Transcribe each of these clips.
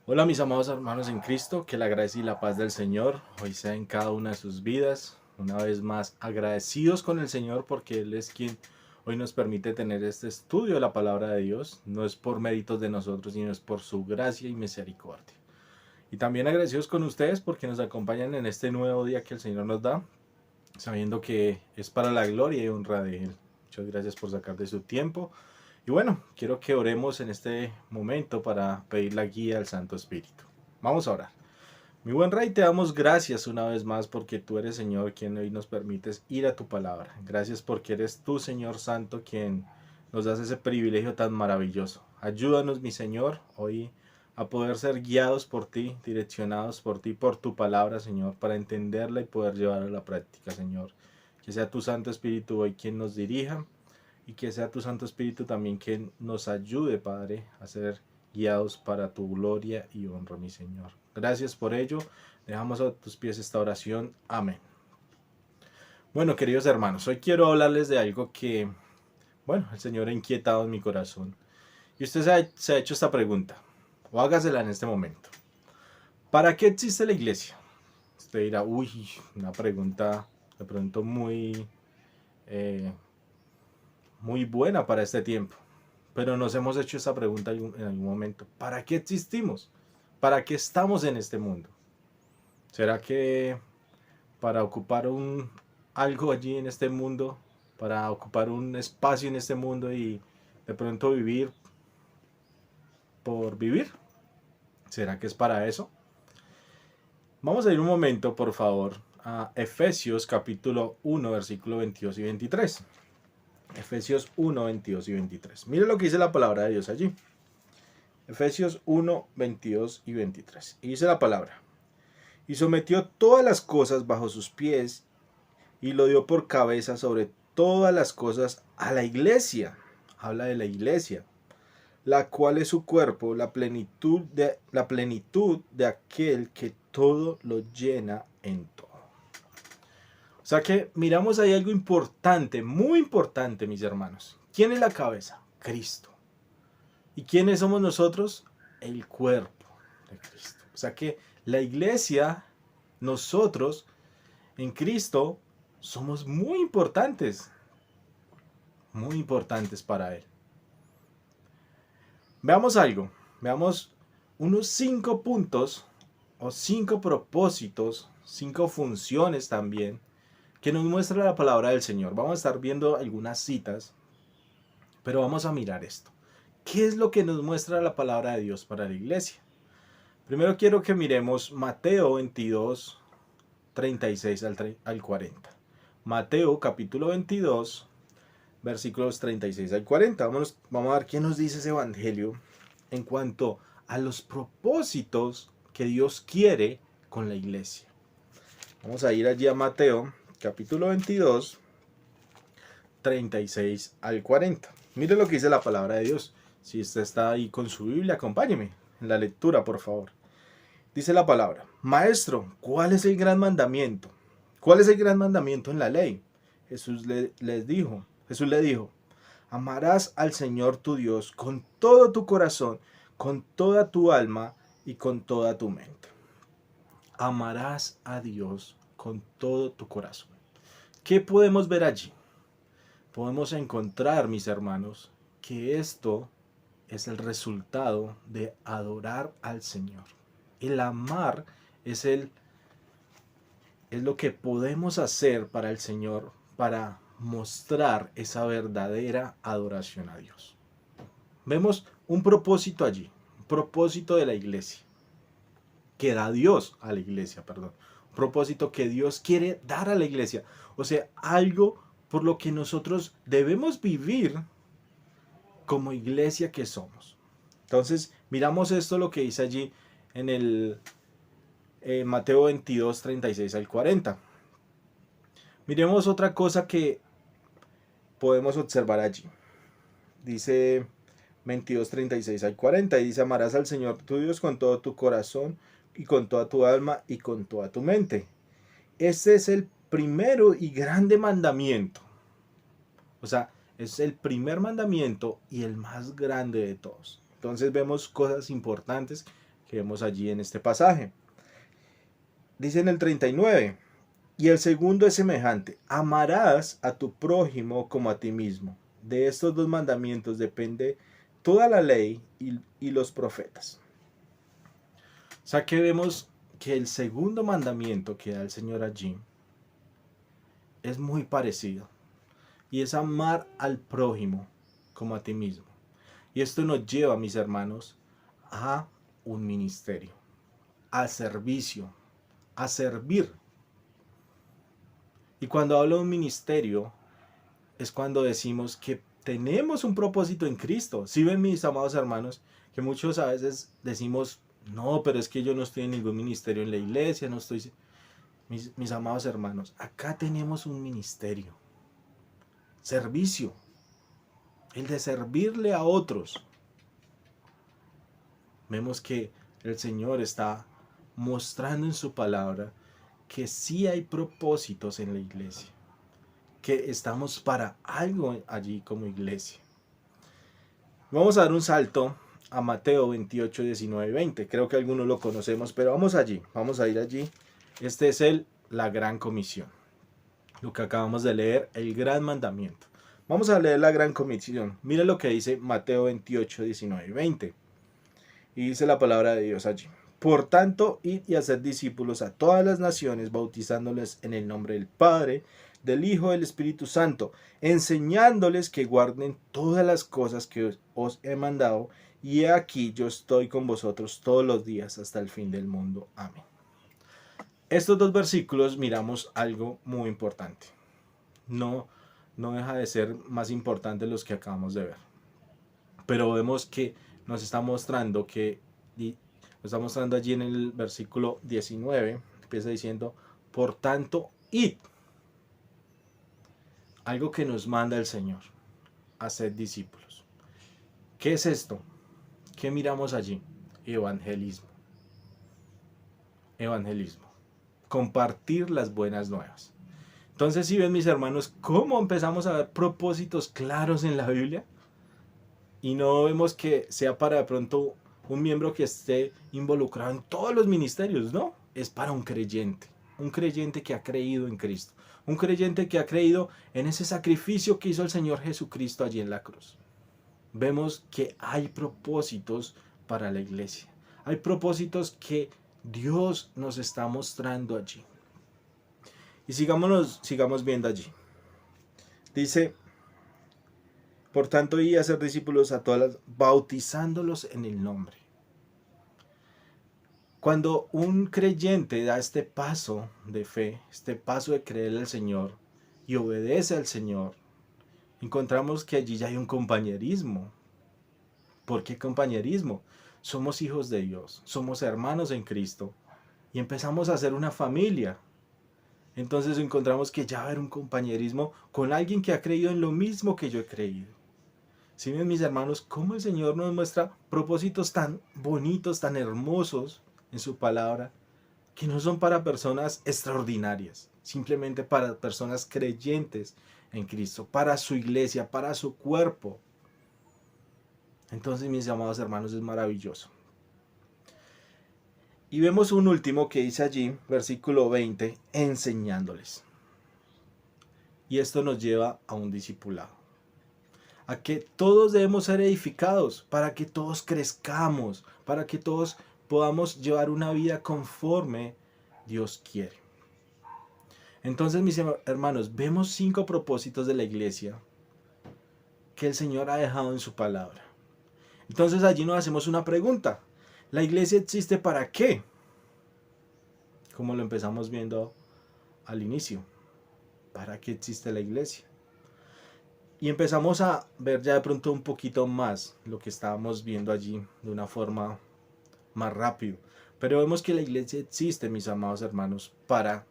Hola mis amados hermanos en Cristo, que la gracia y la paz del Señor hoy sea en cada una de sus vidas. Una vez más agradecidos con el Señor porque Él es quien hoy nos permite tener este estudio de la palabra de Dios. No es por méritos de nosotros, sino es por su gracia y misericordia. Y también agradecidos con ustedes porque nos acompañan en este nuevo día que el Señor nos da, sabiendo que es para la gloria y honra de Él. Muchas gracias por sacar de su tiempo. Y bueno, quiero que oremos en este momento para pedir la guía al Santo Espíritu. Vamos a orar. Mi buen Rey, te damos gracias una vez más porque tú eres, Señor, quien hoy nos permites ir a tu palabra. Gracias porque eres tú, Señor Santo, quien nos das ese privilegio tan maravilloso. Ayúdanos, mi Señor, hoy a poder ser guiados por ti, direccionados por ti, por tu palabra, Señor, para entenderla y poder llevarla a la práctica, Señor. Que sea tu Santo Espíritu hoy quien nos dirija y que sea tu Santo Espíritu también quien nos ayude, Padre, a ser guiados para tu gloria y honra, mi Señor. Gracias por ello. Dejamos a tus pies esta oración. Amén. Bueno, queridos hermanos, hoy quiero hablarles de algo que, bueno, el Señor ha inquietado en mi corazón. Y usted se ha hecho esta pregunta, o hágasela en este momento. ¿Para qué existe la iglesia? Usted dirá, uy, una pregunta de pronto eh, muy buena para este tiempo. Pero nos hemos hecho esa pregunta en algún momento. ¿Para qué existimos? ¿Para qué estamos en este mundo? ¿Será que para ocupar algo allí en este mundo, para ocupar un espacio en este mundo y de pronto vivir por vivir? ¿Será que es para eso? Vamos a ir un momento, por favor, a Efesios capítulo 1, versículo 22 y 23. Efesios 1, 22 y 23. Mire lo que dice la palabra de Dios allí. Efesios 1, 22 y 23. Y dice la palabra: y sometió todas las cosas bajo sus pies y lo dio por cabeza sobre todas las cosas a la iglesia. Habla de la iglesia, la cual es su cuerpo, la plenitud de aquel que todo lo llena en todo. O sea que miramos ahí algo importante, muy importante, mis hermanos. ¿Quién es la cabeza? Cristo. ¿Y quiénes somos nosotros? El cuerpo de Cristo. O sea que la iglesia, nosotros en Cristo, somos muy importantes para Él. Veamos algo, veamos unos 5 puntos o 5 propósitos, 5 funciones también que nos muestra la palabra del Señor. Vamos a estar viendo algunas citas, pero vamos a mirar esto. ¿Qué es lo que nos muestra la palabra de Dios para la iglesia? Primero quiero que miremos Mateo 22, 36 al 40. Mateo capítulo 22, versículos 36 al 40. Vamos a ver qué nos dice ese evangelio en cuanto a los propósitos que Dios quiere con la iglesia. Vamos a ir allí a Mateo capítulo 22, 36 al 40. Mire lo que dice la palabra de Dios. Si usted está ahí con su Biblia, acompáñeme en la lectura, por favor. Dice la palabra: Maestro, ¿cuál es el gran mandamiento? ¿Cuál es el gran mandamiento en la ley? Jesús le dijo: amarás al Señor tu Dios con todo tu corazón, con toda tu alma y con toda tu mente. Amarás a Dios con todo tu corazón. ¿Qué podemos ver allí? Podemos encontrar, mis hermanos, que esto es el resultado de adorar al Señor. El amar es es lo que podemos hacer para el Señor para mostrar esa verdadera adoración a Dios. Vemos un propósito allí, un propósito de la iglesia, que da Dios a la iglesia, perdón. Un propósito que Dios quiere dar a la iglesia. O sea, algo por lo que nosotros debemos vivir como iglesia que somos. Entonces, miramos esto lo que dice allí en el Mateo 22, 36 al 40. Miremos otra cosa que podemos observar allí. Dice 22, 36 al 40 y dice: amarás al Señor tu Dios con todo tu corazón y con toda tu alma y con toda tu mente. Este es el primero y grande mandamiento. O sea, es el primer mandamiento y el más grande de todos. Entonces vemos cosas importantes que vemos allí en este pasaje. Dice en el 39, y el segundo es semejante: amarás a tu prójimo como a ti mismo. De estos dos mandamientos depende toda la ley y los profetas. O sea que vemos que el segundo mandamiento que da el Señor allí es muy parecido, y es amar al prójimo como a ti mismo. Y esto nos lleva, mis hermanos, a un ministerio, al servicio, a servir. Y cuando hablo de un ministerio, es cuando decimos que tenemos un propósito en Cristo. Si ven, mis amados hermanos, que muchos a veces decimos, no, pero es que yo no estoy en ningún ministerio en la iglesia, no estoy... Mis amados hermanos, acá tenemos un ministerio, servicio, el de servirle a otros. Vemos que el Señor está mostrando en su palabra que sí hay propósitos en la iglesia, que estamos para algo allí como iglesia. Vamos a dar un salto a Mateo 28, 19 y 20. Creo que algunos lo conocemos, pero vamos allí, vamos a ir allí. Este es la gran comisión, lo que acabamos de leer, el gran mandamiento. Vamos a leer la gran comisión. Mira lo que dice Mateo 28, 19 y 20. Y dice la palabra de Dios allí: por tanto, id y haced discípulos a todas las naciones, bautizándoles en el nombre del Padre, del Hijo y del Espíritu Santo, enseñándoles que guarden todas las cosas que os he mandado, y he aquí yo estoy con vosotros todos los días hasta el fin del mundo. Amén. Estos dos versículos miramos algo muy importante. No deja de ser más importante los que acabamos de ver. Pero vemos que nos está mostrando allí en el versículo 19, empieza diciendo, por tanto, id. Algo que nos manda el Señor, hacer discípulos. ¿Qué es esto? ¿Qué miramos allí? Evangelismo. Evangelismo. Compartir las buenas nuevas. Entonces, si ven, mis hermanos, cómo empezamos a ver propósitos claros en la Biblia, y no vemos que sea para de pronto un miembro que esté involucrado en todos los ministerios, no, es para un creyente que ha creído en Cristo, un creyente que ha creído en ese sacrificio que hizo el Señor Jesucristo allí en la cruz. Vemos que hay propósitos para la iglesia, hay propósitos que Dios nos está mostrando allí. Y sigamos viendo allí. Dice: por tanto, y hacer discípulos a todas bautizándolos en el nombre. Cuando un creyente da este paso de fe, este paso de creerle al Señor y obedece al Señor, encontramos que allí ya hay un compañerismo. ¿Por qué compañerismo? Somos hijos de Dios, somos hermanos en Cristo y empezamos a ser una familia. Entonces encontramos que ya va a haber un compañerismo con alguien que ha creído en lo mismo que yo he creído. Si ven, mis hermanos, cómo el Señor nos muestra propósitos tan bonitos, tan hermosos en su palabra, que no son para personas extraordinarias, simplemente para personas creyentes en Cristo, para su iglesia, para su cuerpo. Entonces, mis amados hermanos, es maravilloso. Y vemos un último que dice allí, versículo 20, enseñándoles. Y esto nos lleva a un discipulado, a que todos debemos ser edificados, para que todos crezcamos, para que todos podamos llevar una vida conforme Dios quiere. Entonces, mis hermanos, vemos 5 propósitos de la iglesia que el Señor ha dejado en su palabra. Entonces allí nos hacemos una pregunta: ¿la iglesia existe para qué? Como lo empezamos viendo al inicio. ¿Para qué existe la iglesia? Y empezamos a ver ya de pronto un poquito más lo que estábamos viendo allí de una forma más rápido. Pero vemos que la iglesia existe, mis amados hermanos, para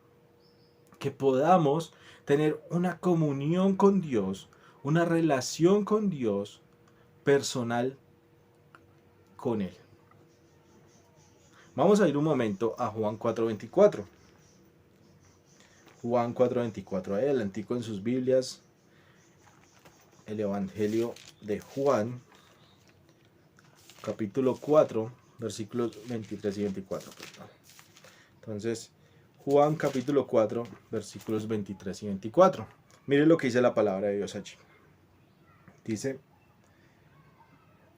que podamos tener una comunión con Dios, una relación con Dios personal con Él. Vamos a ir un momento a Juan 4:24. Juan 4:24. Adelantico en sus Biblias el Evangelio de Juan, capítulo 4, versículos 23 y 24. Perdón. Entonces, Juan capítulo 4, versículos 23 y 24. Mire lo que dice la palabra de Dios allí. Dice: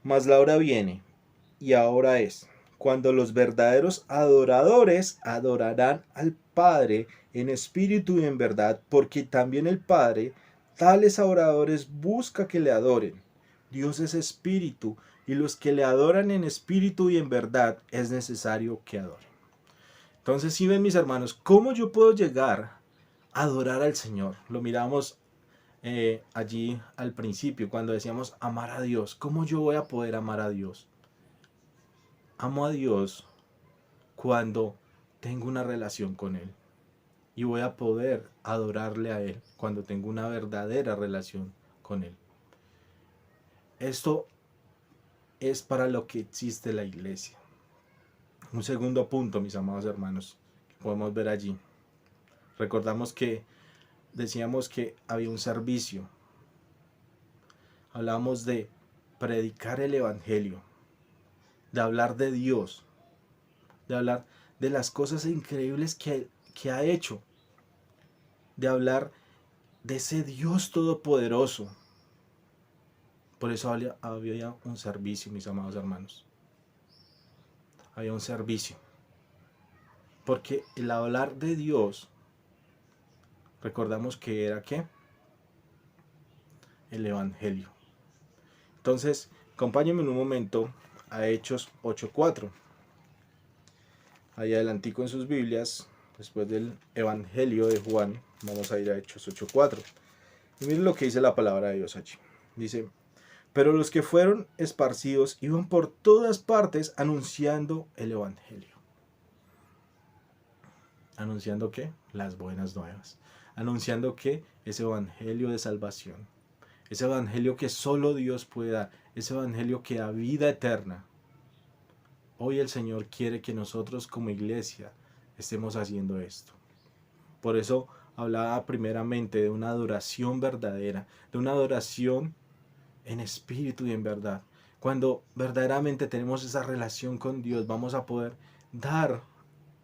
mas la hora viene, y ahora es, cuando los verdaderos adoradores adorarán al Padre en espíritu y en verdad, porque también el Padre tales adoradores busca que le adoren. Dios es espíritu, y los que le adoran en espíritu y en verdad es necesario que adoren. Entonces, si ven, mis hermanos, ¿cómo yo puedo llegar a adorar al Señor? Lo miramos allí al principio, cuando decíamos amar a Dios. ¿Cómo yo voy a poder amar a Dios? Amo a Dios cuando tengo una relación con Él. Y voy a poder adorarle a Él cuando tengo una verdadera relación con Él. Esto es para lo que existe la iglesia. Un segundo punto, mis amados hermanos, que podemos ver allí. Recordamos que decíamos que había un servicio. Hablamos de predicar el evangelio, de hablar de Dios, de hablar de las cosas increíbles que ha hecho, de hablar de ese Dios todopoderoso. Por eso había un servicio, mis amados hermanos. Había un servicio. Porque el hablar de Dios, recordamos que era ¿qué? El evangelio. Entonces, acompáñenme en un momento a Hechos 8:4. Ahí adelantico en sus Biblias, después del evangelio de Juan, vamos a ir a Hechos 8:4. Y miren lo que dice la palabra de Dios allí. Dice: pero los que fueron esparcidos iban por todas partes anunciando el evangelio. ¿Anunciando qué? Las buenas nuevas. Anunciando qué? Ese evangelio de salvación. Ese evangelio que solo Dios puede dar. Ese evangelio que da vida eterna. Hoy el Señor quiere que nosotros como iglesia estemos haciendo esto. Por eso hablaba primeramente de una adoración verdadera, de una adoración en espíritu y en verdad. Cuando verdaderamente tenemos esa relación con Dios, vamos a poder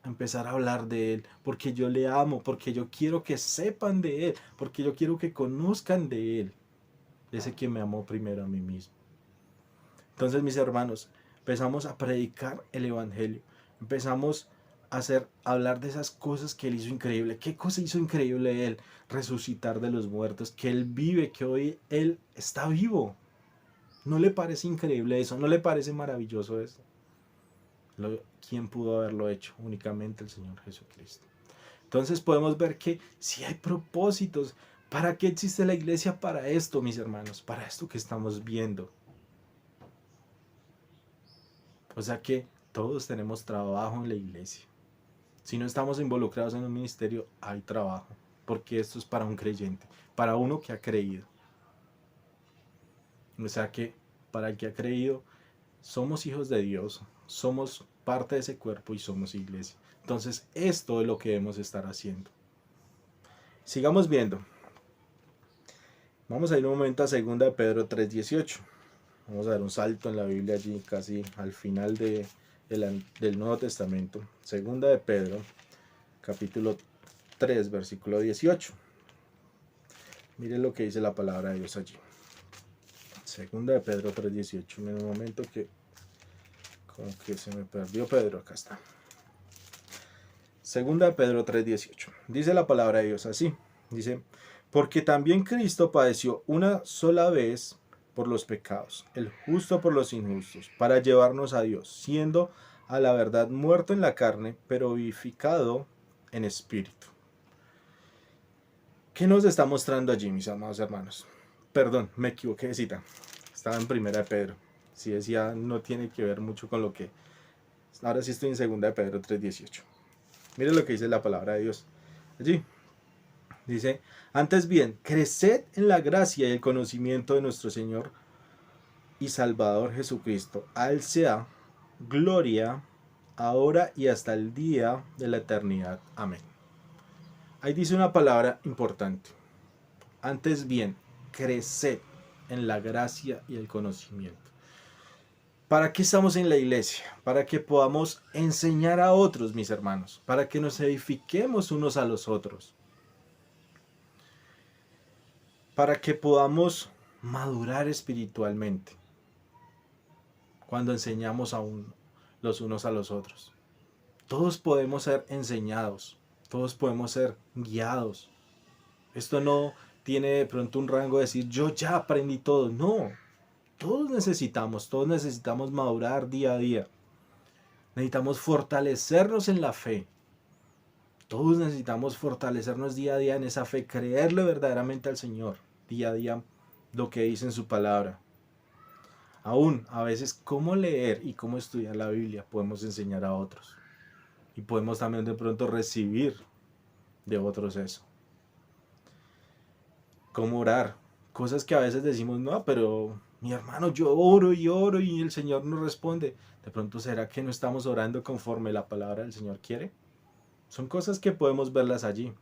empezar a hablar de Él, porque yo le amo, porque yo quiero que sepan de Él, porque yo quiero que conozcan de Él, de ese que me amó primero a mí mismo. Entonces, mis hermanos, empezamos a predicar el evangelio, empezamos a hablar de esas cosas que Él hizo increíble. ¿Qué cosa hizo increíble Él? Resucitar de los muertos, que Él vive, que hoy Él está vivo. ¿No le parece increíble eso? ¿No le parece maravilloso eso? ¿Quién pudo haberlo hecho? Únicamente el Señor Jesucristo. Entonces podemos ver que si hay propósitos. ¿Para qué existe la iglesia? Para esto, mis hermanos, para esto que estamos viendo. O sea que todos tenemos trabajo en la iglesia. Si no estamos involucrados en un ministerio, hay trabajo, porque esto es para un creyente, para uno que ha creído. O sea que para el que ha creído, somos hijos de Dios, somos parte de ese cuerpo y somos iglesia. Entonces esto es lo que debemos estar haciendo. Sigamos viendo. Vamos a ir un momento a 2 de Pedro 3:18. Vamos a dar un salto en la Biblia allí casi al final del Nuevo Testamento. 2 de Pedro, capítulo 3, versículo 18. Miren lo que dice la palabra de Dios allí. 2 de Pedro 3:18. En un momento que como que se me perdió Pedro, acá está. 2 de Pedro 3:18. Dice la palabra de Dios así. Dice: porque también Cristo padeció una sola vez por los pecados, el justo por los injustos, para llevarnos a Dios, siendo a la verdad muerto en la carne, pero vivificado en espíritu. ¿Qué nos está mostrando allí, mis amados hermanos? Perdón, me equivoqué de cita. Estaba en 1 de Pedro. Si decía, no tiene que ver mucho con lo que... Ahora sí estoy en 2 de Pedro 3:18. Miren lo que dice la palabra de Dios. Allí dice: antes bien, creced en la gracia y el conocimiento de nuestro Señor y Salvador Jesucristo. A Él sea gloria, ahora y hasta el día de la eternidad. Amén. Ahí dice una palabra importante. Antes bien, creced en la gracia y el conocimiento. ¿Para qué estamos en la iglesia? Para que podamos enseñar a otros, mis hermanos, para que nos edifiquemos unos a los otros, para que podamos madurar espiritualmente cuando enseñamos los unos a los otros. Todos podemos ser enseñados, todos podemos ser guiados. Esto no tiene de pronto un rango de decir yo ya aprendí todo. No, todos necesitamos madurar día a día. Necesitamos fortalecernos en la fe. Todos necesitamos fortalecernos día a día en esa fe, creerle verdaderamente al Señor, día a día lo que dice en su palabra. Aún a veces cómo leer y cómo estudiar la Biblia podemos enseñar a otros. Y podemos también de pronto recibir de otros eso. Cómo orar. Cosas que a veces decimos, no, pero mi hermano, yo oro y el Señor no responde. De pronto, ¿será que no estamos orando conforme la palabra del Señor quiere? Son cosas que podemos verlas allí.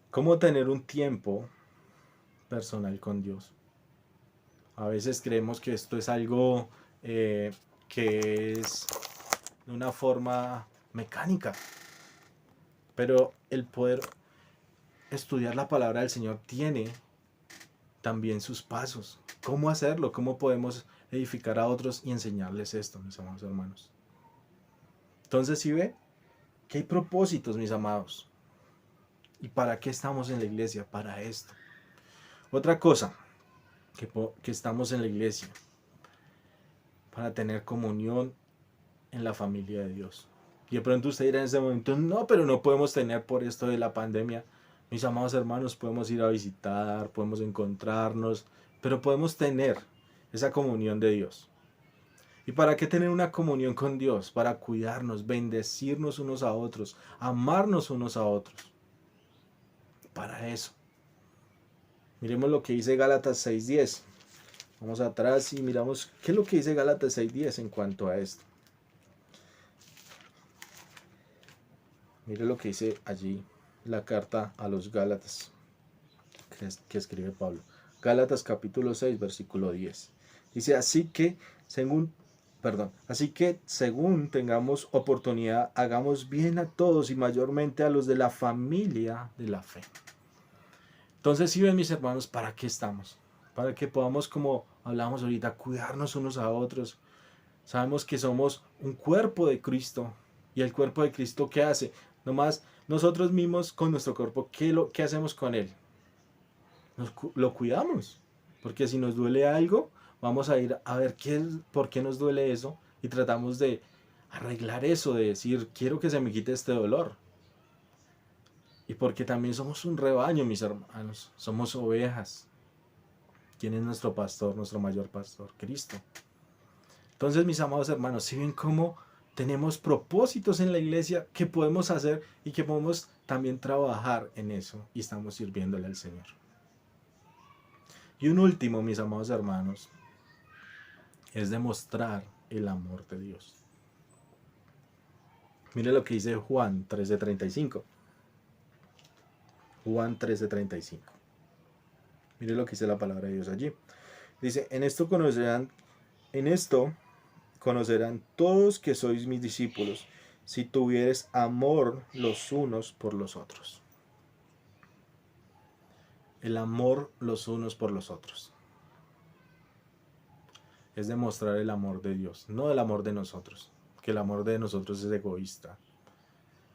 ¿Cómo tener un tiempo personal con Dios? A veces creemos que esto es algo que es de una forma mecánica, pero el poder estudiar la palabra del Señor tiene también sus pasos. ¿Cómo hacerlo? ¿Cómo podemos edificar a otros y enseñarles esto, mis amados hermanos? Entonces, ¿sí ve? Que hay propósitos, mis amados. ¿Y para qué estamos en la iglesia? Para esto. Otra cosa, que estamos en la iglesia para tener comunión en la familia de Dios. Y de pronto usted dirá en ese momento, no, pero no podemos tener por esto de la pandemia. Mis amados hermanos, podemos ir a visitar, podemos encontrarnos, pero podemos tener esa comunión de Dios. ¿Y para qué tener una comunión con Dios? Para cuidarnos, bendecirnos unos a otros, amarnos unos a otros. Para eso. Miremos lo que dice Gálatas 6:10. Vamos atrás y miramos qué es lo que dice Gálatas 6:10 en cuanto a esto. Mire lo que dice allí la carta a los Gálatas que escribe Pablo. Gálatas capítulo 6, versículo 10. Dice, así que según tengamos oportunidad, hagamos bien a todos y mayormente a los de la familia de la fe. Entonces, si ven, mis hermanos, ¿para qué estamos? Para que podamos, como hablamos ahorita, cuidarnos unos a otros. Sabemos que somos un cuerpo de Cristo. ¿Y el cuerpo de Cristo qué hace? Nomás nosotros mismos con nuestro cuerpo, ¿qué hacemos con él? Lo cuidamos. Porque si nos duele algo, vamos a ir a ver por qué nos duele eso y tratamos de arreglar eso, de decir, quiero que se me quite este dolor. Y porque también somos un rebaño, mis hermanos. Somos ovejas. ¿Quién es nuestro pastor, nuestro mayor pastor? Cristo. Entonces, mis amados hermanos, si ven cómo tenemos propósitos en la iglesia que podemos hacer y que podemos también trabajar en eso y estamos sirviéndole al Señor. Y un último, mis amados hermanos, es demostrar el amor de Dios. Mire lo que dice Juan 13:35. Juan 13:35. Mire lo que dice la palabra de Dios allí. Dice, en esto conocerán todos que sois mis discípulos, si tuvieres amor los unos por los otros. El amor los unos por los otros. Es demostrar el amor de Dios, no el amor de nosotros, que el amor de nosotros es egoísta.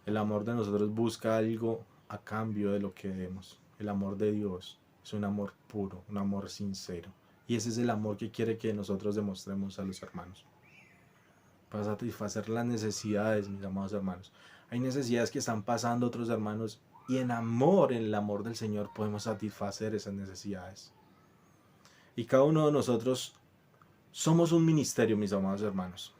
El amor de nosotros busca algo a cambio de lo que demos. El amor de Dios es un amor puro, un amor sincero. Y ese es el amor que quiere que nosotros demostremos a los hermanos. Para satisfacer las necesidades, mis amados hermanos. Hay necesidades que están pasando otros hermanos y en el amor del Señor podemos satisfacer esas necesidades. Y cada uno de nosotros somos un ministerio, mis amados hermanos.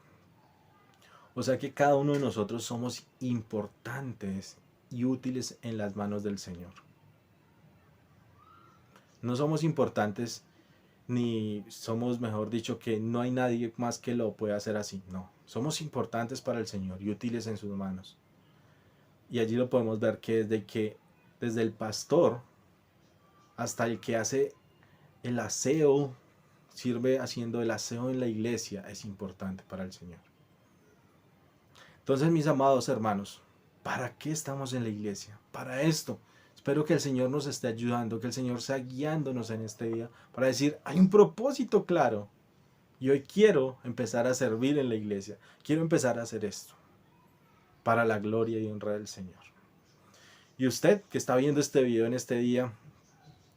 O sea que cada uno de nosotros somos importantes y útiles en las manos del Señor. No somos importantes ni somos, mejor dicho, que no hay nadie más que lo pueda hacer así. No, somos importantes para el Señor y útiles en sus manos. Y allí lo podemos ver que desde el pastor hasta el que hace el aseo, sirve haciendo el aseo en la iglesia, es importante para el Señor. Entonces, mis amados hermanos, ¿para qué estamos en la iglesia? Para esto. Espero que el Señor nos esté ayudando, que el Señor sea guiándonos en este día para decir, hay un propósito claro. Y hoy quiero empezar a servir en la iglesia. Quiero empezar a hacer esto para la gloria y honra del Señor. Y usted que está viendo este video en este día,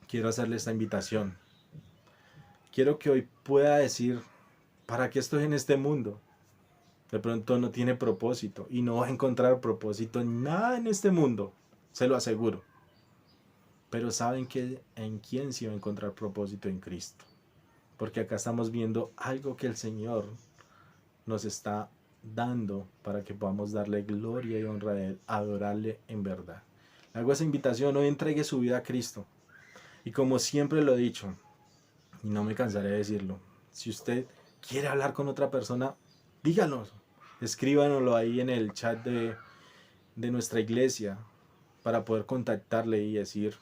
quiero hacerle esta invitación. Quiero que hoy pueda decir, ¿para qué estoy en este mundo? De pronto no tiene propósito y no va a encontrar propósito en nada en este mundo, se lo aseguro. Pero saben que en quién sí va a encontrar propósito: en Cristo. Porque acá estamos viendo algo que el Señor nos está dando para que podamos darle gloria y honra a Él, adorarle en verdad. Le hago esa invitación: hoy entregue su vida a Cristo. Y como siempre lo he dicho, y no me cansaré de decirlo, si usted quiere hablar con otra persona, díganos, escríbanoslo ahí en el chat de nuestra iglesia para poder contactarle y decir,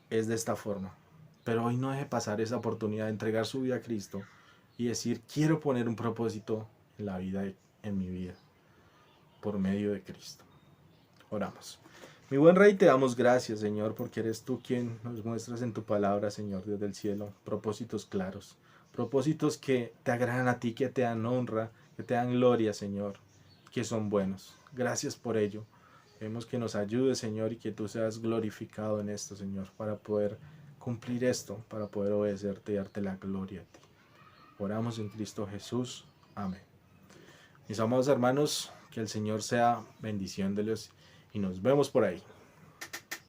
es de esta forma. Pero hoy no deje pasar esa oportunidad de entregar su vida a Cristo y decir, quiero poner un propósito en la vida, en mi vida, por medio de Cristo. Oramos. Mi buen Rey, te damos gracias, Señor, porque eres tú quien nos muestras en tu palabra, Señor Dios del cielo, propósitos claros, propósitos que te agradan a ti, que te dan honra, que te dan gloria, Señor, que son buenos. Gracias por ello. Vemos que nos ayudes, Señor, y que tú seas glorificado en esto, Señor, para poder cumplir esto, para poder obedecerte y darte la gloria a ti. Oramos en Cristo Jesús. Amén. Mis amados hermanos, que el Señor sea bendición de los y nos vemos por ahí.